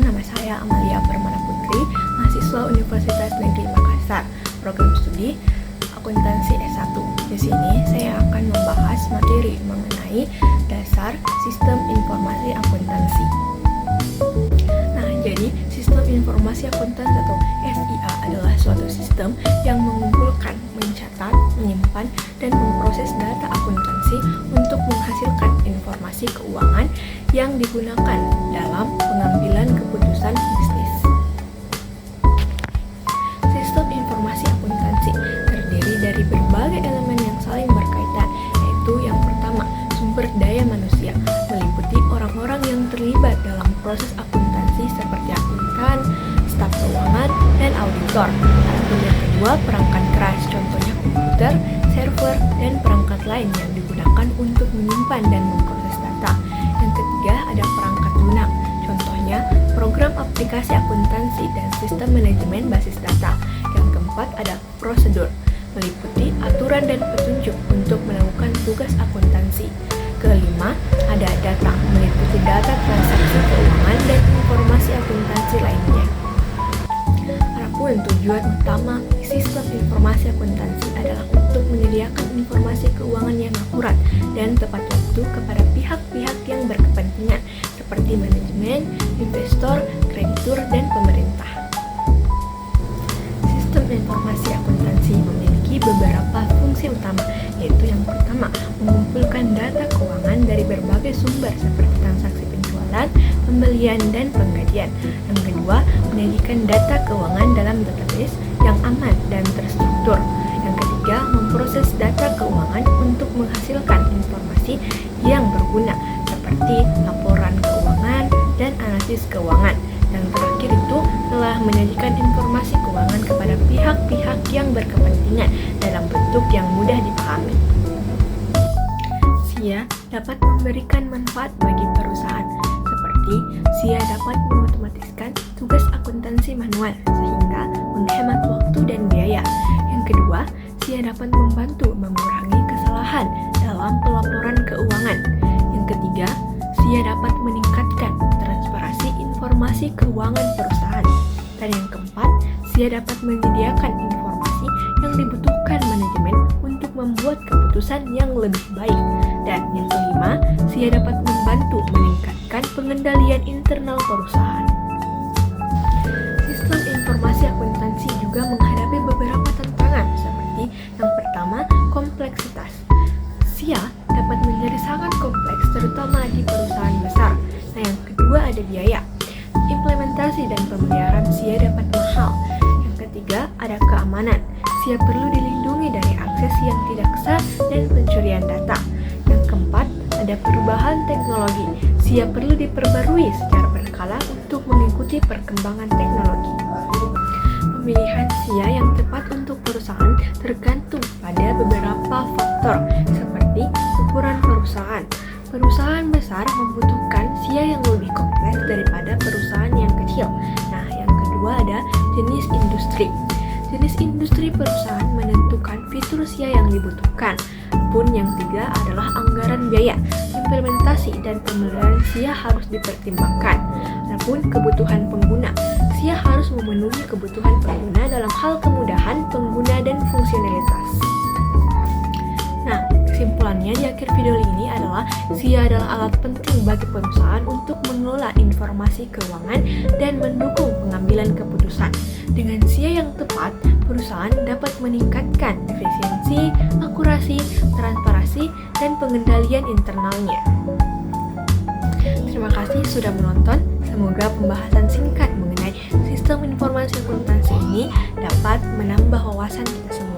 nama saya Amalia Permana Putri, mahasiswa Universitas Negeri Makassar, program studi akuntansi S1. Di sini saya akan membahas materi mengenai dasar sistem informasi akuntansi. Nah, jadi sistem informasi akuntansi atau SIA adalah suatu sistem yang mengumpulkan, mencatat, menyimpan, dan memproses data akuntansi untuk menghasilkan informasi keuangan yang digunakan dalam pengambilan keputusan bisnis. Sistem informasi akuntansi terdiri dari berbagai elemen yang saling berkaitan, yaitu yang pertama, sumber daya manusia, meliputi orang-orang yang terlibat dalam proses akuntansi seperti akuntan, staf keuangan, dan auditor. Adapun yang kedua, perangkat keras, contohnya komputer, server, dan perangkat lain yang digunakan untuk menyimpan dan memproses data. Yang ketiga, ada perangkat lunak, contohnya program aplikasi akuntansi dan sistem manajemen basis data. Yang keempat, ada prosedur, meliputi aturan dan petunjuk untuk melakukan tugas akuntansi. Kelima, ada data, meliputi data transaksi keuangan dan informasi akuntansi lainnya. Adapun tujuan utama sistem informasi akuntansi adalah untuk menyediakan informasi keuangan yang akurat dan tepat waktu kepada pihak-pihak yang berkepentingan seperti manajemen, investor, kreditur, dan pemerintah. Sistem informasi akuntansi memiliki beberapa fungsi utama, yaitu yang pertama, mengumpulkan data keuangan dari berbagai sumber seperti transaksi penjualan, pembelian, dan penggajian. Yang kedua, menyajikan data keuangan dalam database yang aman dan terstruktur. Yang ketiga, memproses data keuangan untuk menghasilkan informasi yang berguna seperti laporan keuangan dan analisis keuangan. Yang terakhir itu telah menyajikan informasi keuangan kepada pihak-pihak yang berkepentingan dalam bentuk yang mudah dipahami. SIA dapat memberikan manfaat bagi perusahaan, seperti SIA dapat mengotomatiskan tugas akuntansi manual sehingga menghemat waktu dan biaya. Yang kedua, SIA dapat membantu mengurangi kesalahan dalam pelaporan keuangan. Yang ketiga, SIA dapat meningkatkan transparansi informasi keuangan perusahaan. Dan yang keempat, SIA dapat menyediakan informasi yang dibutuhkan manajemen untuk membuat keputusan yang lebih baik. Dan yang kelima, SIA dapat membantu meningkatkan pengendalian internal perusahaan. Sistem informasi akuntansi juga menghadapi beberapa tantangan seperti yang pertama, kompleksitas. SIA dapat menjadi sangat kompleks terutama di perusahaan besar. Nah, yang kedua ada biaya. Implementasi dan pemeliharaan SIA dapat mahal. Yang ketiga ada keamanan. SIA perlu dilindungi dari akses yang tidak sah dan pencurian data. Yang keempat ada perubahan teknologi. SIA perlu diperbarui secara berkala untuk mengikuti perkembangan teknologi. Pemilihan SIA yang tepat untuk perusahaan tergantung pada beberapa faktor seperti ukuran perusahaan. Perusahaan besar membutuhkan SIA yang lebih kompleks daripada perusahaan yang kecil. Nah, yang kedua ada jenis industri. Jenis industri perusahaan menentukan fitur SIA yang dibutuhkan. Pun yang tiga adalah anggaran biaya. Implementasi dan pemeliharaan SIA harus dipertimbangkan. Adapun kebutuhan pengguna, SIA harus memenuhi kebutuhan pengguna dalam hal kemudahan pengguna dan fungsionalitas. Nah, kesimpulannya di akhir video ini adalah SIA adalah alat penting bagi perusahaan untuk mengelola informasi keuangan dan mendukung pengambilan keputusan. Dengan SIA yang tepat, perusahaan dapat meningkatkan efisiensi, akurasi, transparansi, dan pengendalian internalnya. Terima kasih sudah menonton. Semoga pembahasan singkat mengenai sistem informasi akuntansi ini dapat menambah wawasan kita semua.